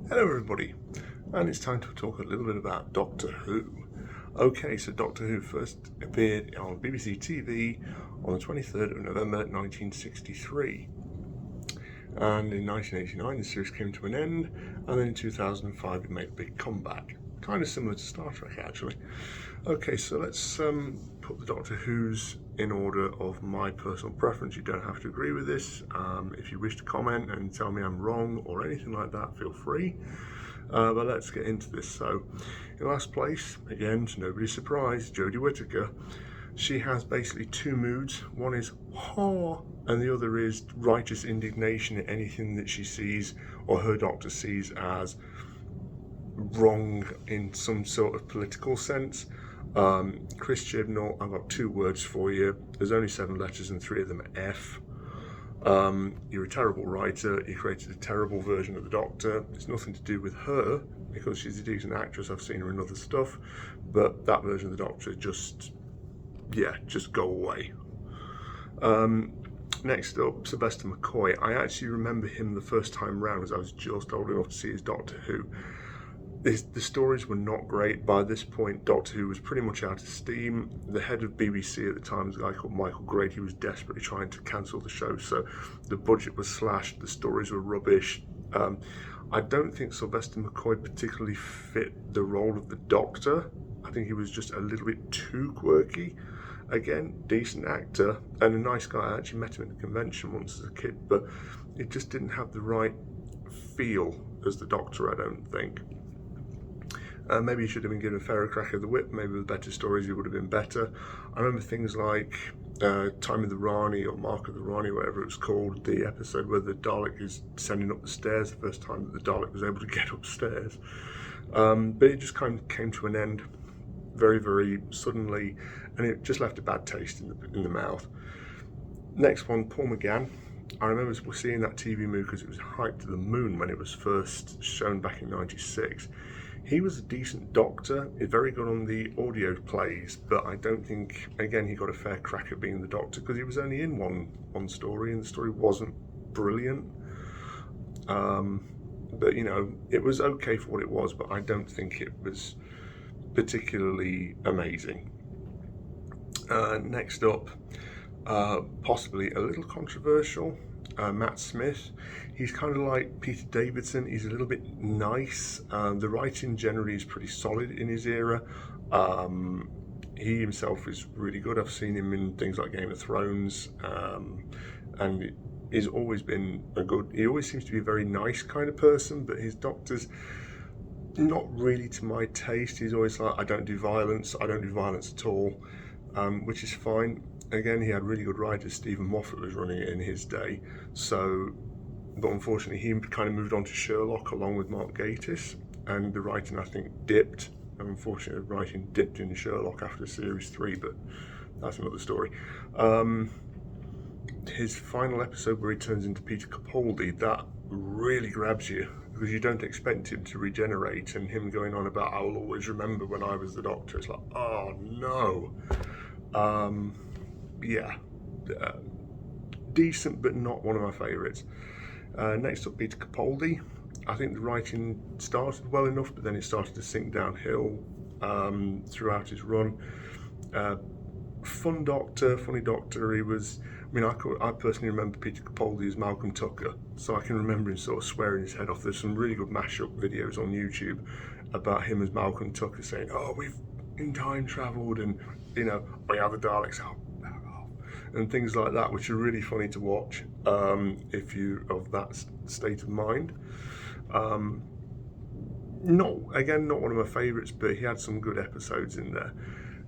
Hello everybody, and it's time to talk a little bit about Doctor Who. Okay, so Doctor Who first appeared on BBC TV on the 23rd of November 1963. And in 1989 the series came to an end, and then in 2005 it made a big comeback. Kind of similar to Star Trek actually. Okay, so let's put the Doctor Who's in order of my personal preference. You don't have to agree with this. If you wish to comment and tell me I'm wrong or anything like that, feel free. But let's get into this. So, in last place, again, to nobody's surprise, Jodie Whittaker. She has basically two moods. One is ha, and the other is righteous indignation at anything that she sees or her doctor sees as wrong in some sort of political sense. Chris Chibnall, I've got two words for you. There's only 7 letters and 3 of them are F. You're a terrible writer. You created a terrible version of the Doctor. It's nothing to do with her because she's a decent actress. I've seen her in other stuff, but that version of the Doctor just go away. Next up, Sylvester McCoy. I actually remember him the first time round as I was just old enough to see his Doctor Who. The stories were not great. By this point, Doctor Who was pretty much out of steam. The head of BBC at the time was a guy called Michael Grade. He was desperately trying to cancel the show, so the budget was slashed, the stories were rubbish. I don't think Sylvester McCoy particularly fit the role of the Doctor. I think he was just a little bit too quirky. Again, decent actor and a nice guy. I actually met him at a convention once as a kid, but it just didn't have the right feel as the Doctor, I don't think. Maybe he should have been given a fairer crack of the whip. Maybe with better stories he would have been better. I remember things like Time of the Rani or Mark of the Rani, whatever it was called, the episode where the Dalek is descending up the stairs, the first time that the Dalek was able to get upstairs. But it just kind of came to an end very, very suddenly, and it just left a bad taste in the mouth. Next one, Paul McGann. I remember seeing that TV movie because it was hyped to the moon when it was first shown back in '96. He was a decent Doctor, he's very good on the audio plays, but I don't think, again, he got a fair crack at being the Doctor because he was only in one story and the story wasn't brilliant. But, you know, it was okay for what it was, but I don't think it was particularly amazing. Next up, possibly a little controversial, Matt Smith. He's kind of like Peter Davison. He's a little bit nice. The writing generally is pretty solid in his era. He himself is really good. I've seen him in things like Game of Thrones, and he's always been he always seems to be a very nice kind of person, but his Doctor's not really to my taste. He's always like, I don't do violence at all, which is fine. Again, he had really good writers. Stephen Moffat was running it in his day, but unfortunately he kind of moved on to Sherlock along with Mark Gatiss, and the writing, I think, dipped. And unfortunately, the writing dipped in Sherlock after series 3, but that's another story. His final episode where he turns into Peter Capaldi, that really grabs you because you don't expect him to regenerate, and him going on about, I will always remember when I was the Doctor. It's like, oh no. Decent, but not one of my favourites. Next up, Peter Capaldi. I think the writing started well enough, but then it started to sink downhill throughout his run. Funny Doctor. He was. I personally remember Peter Capaldi as Malcolm Tucker, so I can remember him sort of swearing his head off. There's some really good mashup videos on YouTube about him as Malcolm Tucker saying, "Oh, we've in time travelled," and we are the Daleks out. And things like that, which are really funny to watch if you're of that state of mind. Not one of my favourites, but he had some good episodes in there.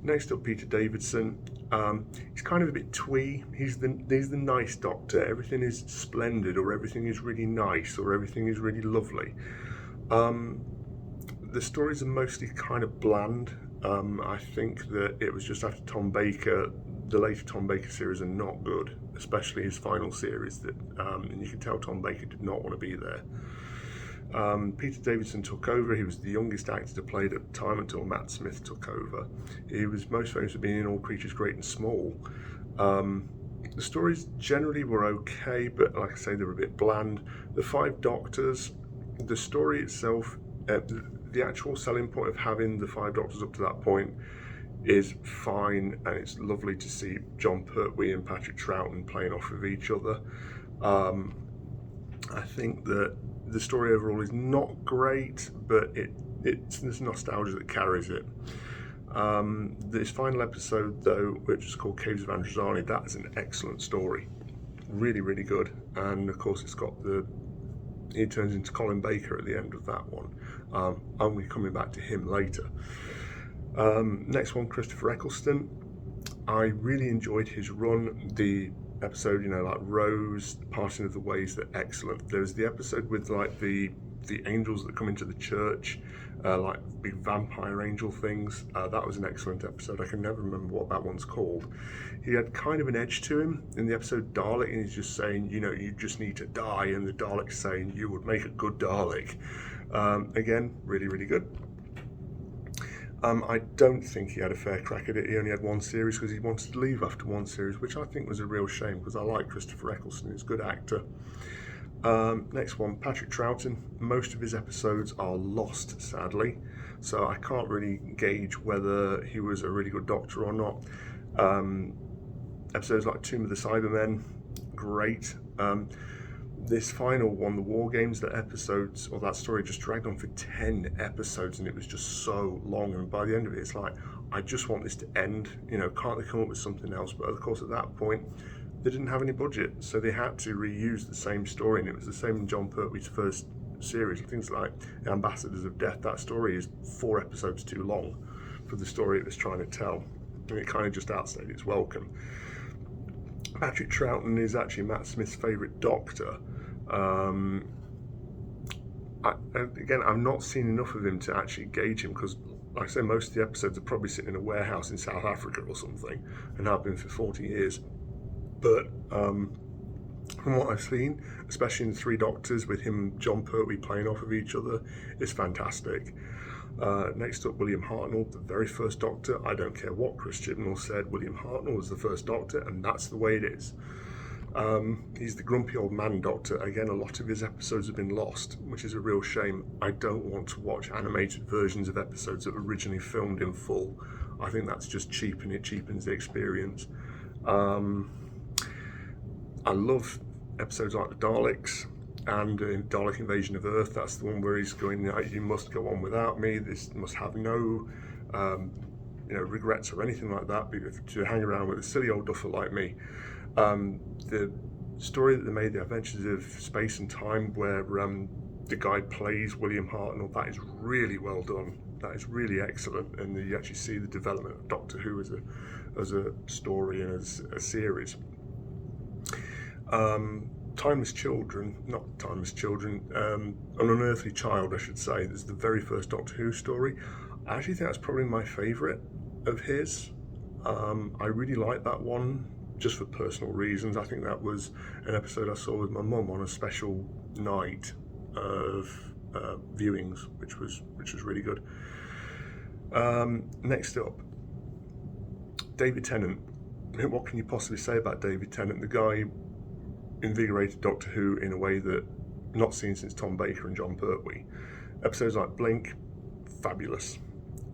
Next up, Peter Davison. He's kind of a bit twee. He's the nice Doctor. Everything is splendid, or everything is really nice, or everything is really lovely. The stories are mostly kind of bland. I think that it was just after Tom Baker. The later Tom Baker series are not good, especially his final series. And you can tell Tom Baker did not want to be there. Peter Davison took over. He was the youngest actor to play at the time until Matt Smith took over. He was most famous for being in All Creatures Great and Small. The stories generally were okay, but like I say, they were a bit bland. The 5 Doctors, The story itself, the actual selling point of having the 5 Doctors up to that point is fine, and it's lovely to see Jon Pertwee and Patrick Troughton playing off of each other. I think that the story overall is not great, but it's this nostalgia that carries it. This final episode, though, which is called Caves of Androzani, that is an excellent story. Really, really good. And of course, it's got he turns into Colin Baker at the end of that one. I'm going to be coming back to him later. Next one, Christopher Eccleston. I really enjoyed his run. The episode, like Rose, Parting of the Ways, they're excellent. There's the episode with like the angels that come into the church, like big vampire angel things. That was an excellent episode. I can never remember what that one's called. He had kind of an edge to him in the episode Dalek, and he's just saying, you just need to die, and the Dalek's saying, you would make a good Dalek. Again, really, really good. I don't think he had a fair crack at it. He only had one series because he wanted to leave after one series, which I think was a real shame because I like Christopher Eccleston. He's a good actor. Next one, Patrick Troughton. Most of his episodes are lost, sadly, so I can't really gauge whether he was a really good Doctor or not. Episodes like Tomb of the Cybermen, great. This final one, the War Games, that story just dragged on for 10 episodes, and it was just so long, and by the end of it, it's like, I just want this to end, can't they come up with something else? But of course, at that point, they didn't have any budget, so they had to reuse the same story, and it was the same in Jon Pertwee's first series. Things like The Ambassadors of Death, that story is 4 episodes too long for the story it was trying to tell, and it kind of just outstayed its welcome. Patrick Troughton is actually Matt Smith's favourite Doctor. I've not seen enough of him to actually gauge him because, like I say, most of the episodes are probably sitting in a warehouse in South Africa or something, and have been for 40 years. But from what I've seen, especially in 3 Doctors with him and Jon Pertwee playing off of each other, it's fantastic. Next up, William Hartnell, the very first Doctor. I don't care what Chris Chibnall said, William Hartnell was the first Doctor, and that's the way it is. He's the grumpy old man Doctor. Again, a lot of his episodes have been lost, which is a real shame. I don't want to watch animated versions of episodes that were originally filmed in full. I think that's just cheap, and it cheapens the experience. I love episodes like the Daleks and Dalek Invasion of Earth. That's the one where he's going, you must go on without me. This must have no regrets or anything like that, to hang around with a silly old duffer like me. The story that they made, The Adventures of Space and Time, where the guy plays William Hartnell, that is really well done. That is really excellent, and you actually see the development of Doctor Who as a story and as a series. Timeless Children, An Unearthly Child, I should say. This is the very first Doctor Who story. I actually think that's probably my favourite of his. I really like that one, just for personal reasons. I think that was an episode I saw with my mum on a special night of viewings, which was really good. Next up, David Tennant. What can you possibly say about David Tennant? The guy invigorated Doctor Who in a way that not seen since Tom Baker and Jon Pertwee. Episodes like Blink, fabulous.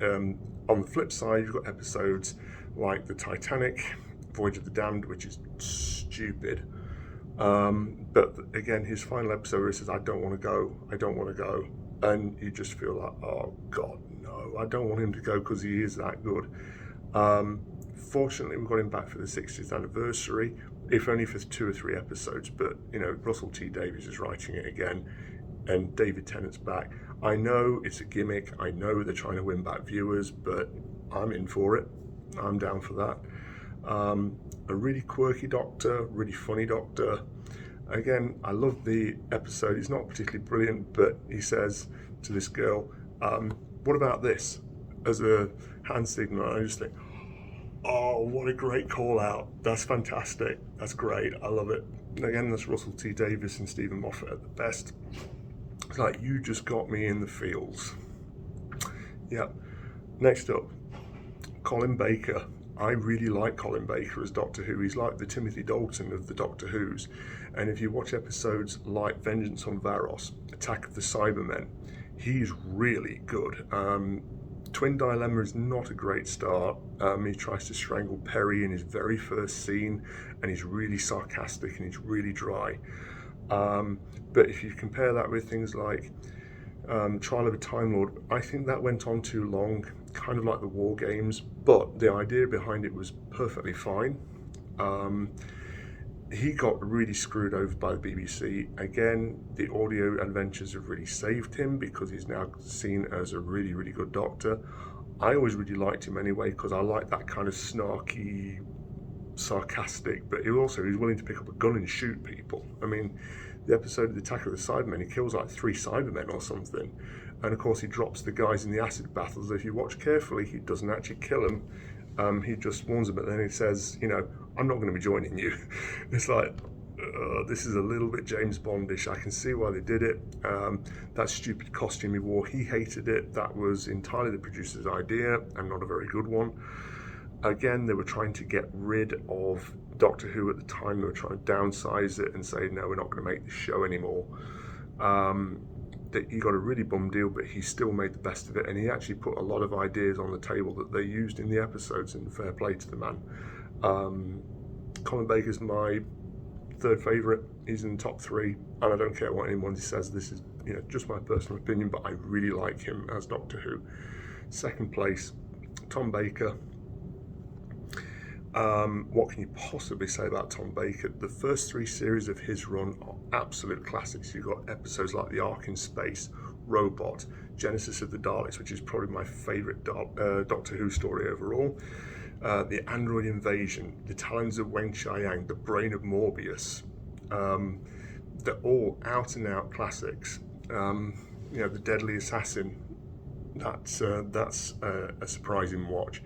On the flip side, you've got episodes like the Titanic, Voyage of the Damned, which is stupid. But again, his final episode where he says, I don't want to go. And you just feel like, oh God, no, I don't want him to go because he is that good. Fortunately, we got him back for the 60th anniversary, if only for 2 or 3 episodes. But, Russell T Davies is writing it again, and David Tennant's back. I know it's a gimmick. I know they're trying to win back viewers, but I'm in for it. I'm down for that. A really quirky Doctor, really funny Doctor. Again, I love the episode. It's not particularly brilliant, but he says to this girl, what about this? As a hand signal. And I just think, oh, what a great call out. That's fantastic. That's great. I love it. And again, that's Russell T Davies and Stephen Moffat at the best. It's like, you just got me in the feels. Yeah. Next up, Colin Baker. I really like Colin Baker as Doctor Who. He's like the Timothy Dalton of the Doctor Who's. And if you watch episodes like Vengeance on Varos, Attack of the Cybermen, he's really good. Twin Dilemma is not a great start. He tries to strangle Perry in his very first scene, and he's really sarcastic and he's really dry. But if you compare that with things like Trial of a Time Lord, I think that went on too long, kind of like the War Games, but the idea behind it was perfectly fine. He got really screwed over by the BBC. Again, the audio adventures have really saved him because he's now seen as a really, really good Doctor. I always really liked him anyway because I like that kind of snarky, sarcastic, but he was willing to pick up a gun and shoot people. I mean, the episode of the Attack of the Cybermen, he kills like 3 Cybermen or something. And of course he drops the guys in the acid battles. If you watch carefully, he doesn't actually kill them. He just warns them, but then he says, I'm not going to be joining you. It's like, this is a little bit James Bondish. I can see why they did it. That stupid costume he wore, he hated it. That was entirely the producer's idea and not a very good one. Again, they were trying to get rid of Doctor Who at the time. They were trying to downsize it and say, no, we're not going to make this show anymore. That he got a really bum deal, but he still made the best of it, and he actually put a lot of ideas on the table that they used in the episodes, and fair play to the man. Colin Baker's my third favourite. He's in the top 3, and I don't care what anyone says. This is just my personal opinion, but I really like him as Doctor Who. Second place, Tom Baker. What can you possibly say about Tom Baker? The first 3 series of his run are absolute classics. You've got episodes like The Ark in Space, Robot, Genesis of the Daleks, which is probably my favourite Doctor Who story overall. The Android Invasion, The Talons of Weng Chiang, The Brain of Morbius. They're all out and out classics. The Deadly Assassin, that's a surprising watch.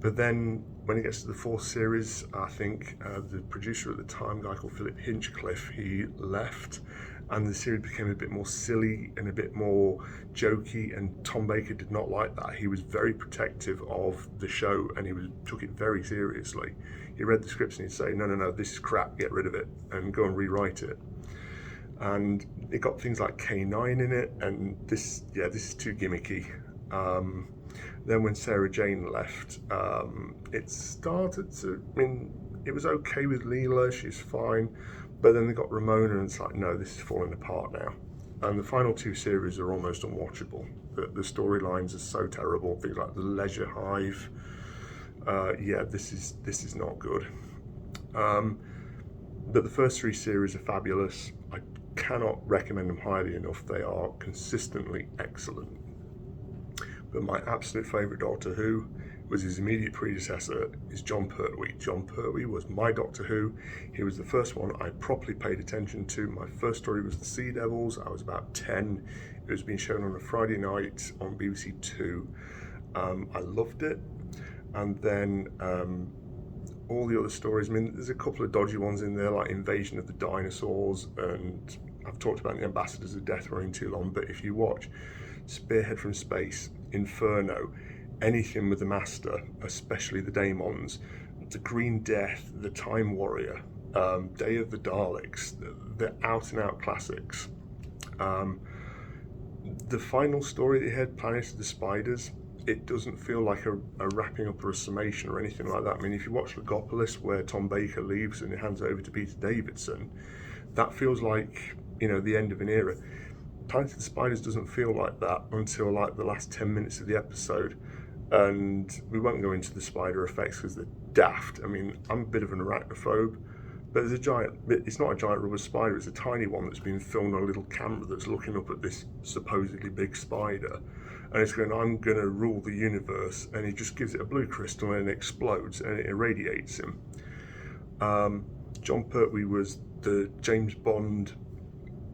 But then when it gets to the 4th series, I think the producer at the time, a guy called Philip Hinchcliffe, he left, and the series became a bit more silly and a bit more jokey, and Tom Baker did not like that. He was very protective of the show, and he took it very seriously. He read the scripts and he'd say, no, this is crap, get rid of it, and go and rewrite it. And it got things like K9 in it, and this is too gimmicky. Then when Sarah Jane left, it started to, it was okay with Leela, she's fine, but then they got Ramona and it's like, no, this is falling apart now. And the final 2 series are almost unwatchable. The storylines are so terrible, things like The Leisure Hive. This is not good. But the first 3 series are fabulous. I cannot recommend them highly enough. They are consistently excellent. But my absolute favourite Doctor Who was his immediate predecessor, is Jon Pertwee. Jon Pertwee was my Doctor Who. He was the first one I properly paid attention to. My first story was The Sea Devils. I was about 10. It was being shown on a Friday night on BBC 2. I loved it. And then all the other stories, there's a couple of dodgy ones in there, like Invasion of the Dinosaurs, and I've talked about the Ambassadors of Death running too long, but if you watch Spearhead from Space, Inferno, anything with the Master, especially the Daemons, the Green Death, the Time Warrior, Day of the Daleks, they're out and out classics. The final story they had, Planet of the Spiders, it doesn't feel like a wrapping up or a summation or anything like that. If you watch Legopolis, where Tom Baker leaves and it hands over to Peter Davidson, that feels like the end of an era. Planet of the Spiders doesn't feel like that until like the last 10 minutes of the episode, and we won't go into the spider effects because they're daft. I'm a bit of an arachnophobe, but there's it's not a giant rubber spider, it's a tiny one that's been filmed on a little camera that's looking up at this supposedly big spider, and it's going, I'm going to rule the universe, and he just gives it a blue crystal and it explodes and it irradiates him. Jon Pertwee was the James Bond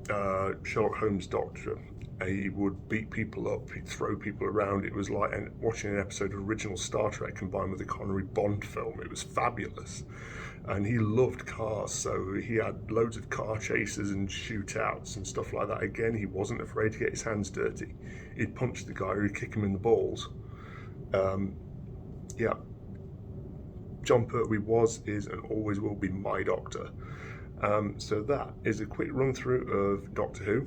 Sherlock Holmes Doctor. He would beat people up, he'd throw people around. It was like watching an episode of original Star Trek combined with a Connery Bond film. It was fabulous. And he loved cars, so he had loads of car chases and shootouts and stuff like that. Again, he wasn't afraid to get his hands dirty. He'd punch the guy or he'd kick him in the balls. Jon Pertwee was, is, and always will be my Doctor. So that is a quick run through of Doctor Who.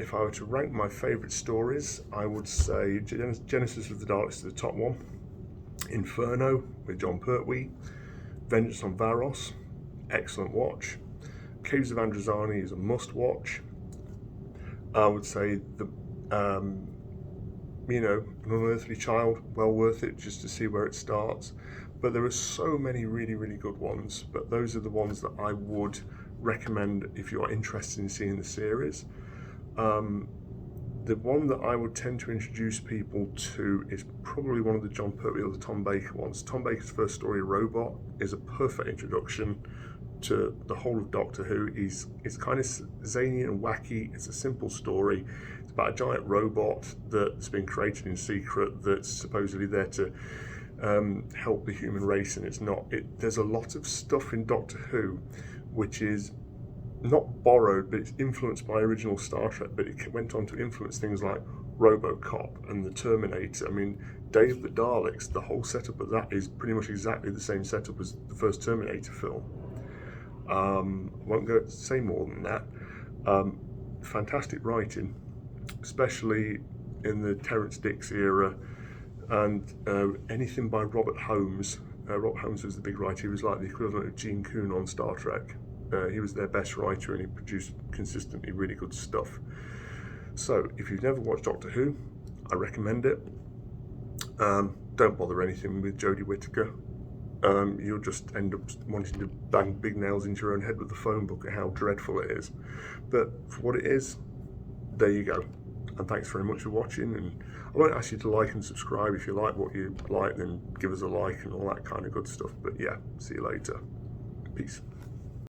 If I were to rank my favourite stories, I would say Genesis of the Daleks is the top one, Inferno with Jon Pertwee, Vengeance on Varos, excellent watch, Caves of Androzani is a must watch. I would say the An Unearthly Child, well worth it just to see where it starts. But there are so many really, really good ones, but those are the ones that I would recommend if you're interested in seeing the series. The one that I would tend to introduce people to is probably one of the Jon Pertwee or the Tom Baker ones. Tom Baker's first story, Robot, is a perfect introduction to the whole of Doctor Who. It's kind of zany and wacky. It's a simple story. It's about a giant robot that's been created in secret that's supposedly there to help the human race, and it's not. There's a lot of stuff in Doctor Who which is not borrowed, but it's influenced by original Star Trek, but it went on to influence things like RoboCop and the Terminator. I mean, Day of the Daleks, the whole setup of that is pretty much exactly the same setup as the first Terminator film. I won't go say more than that. Fantastic writing, especially in the Terrence Dicks era, and anything by Robert Holmes. Robert Holmes was the big writer. He was like the equivalent of Gene Coon on Star Trek. He was their best writer, and he produced consistently really good stuff. So if you've never watched Doctor Who, I recommend it. Don't bother anything with Jodie Whittaker. You'll just end up wanting to bang big nails into your own head with the phone book at how dreadful it is. But for what it is, there you go. And thanks very much for watching. And I won't ask you to like and subscribe. If you like what you like, then give us a like and all that kind of good stuff. But yeah, see you later. Peace.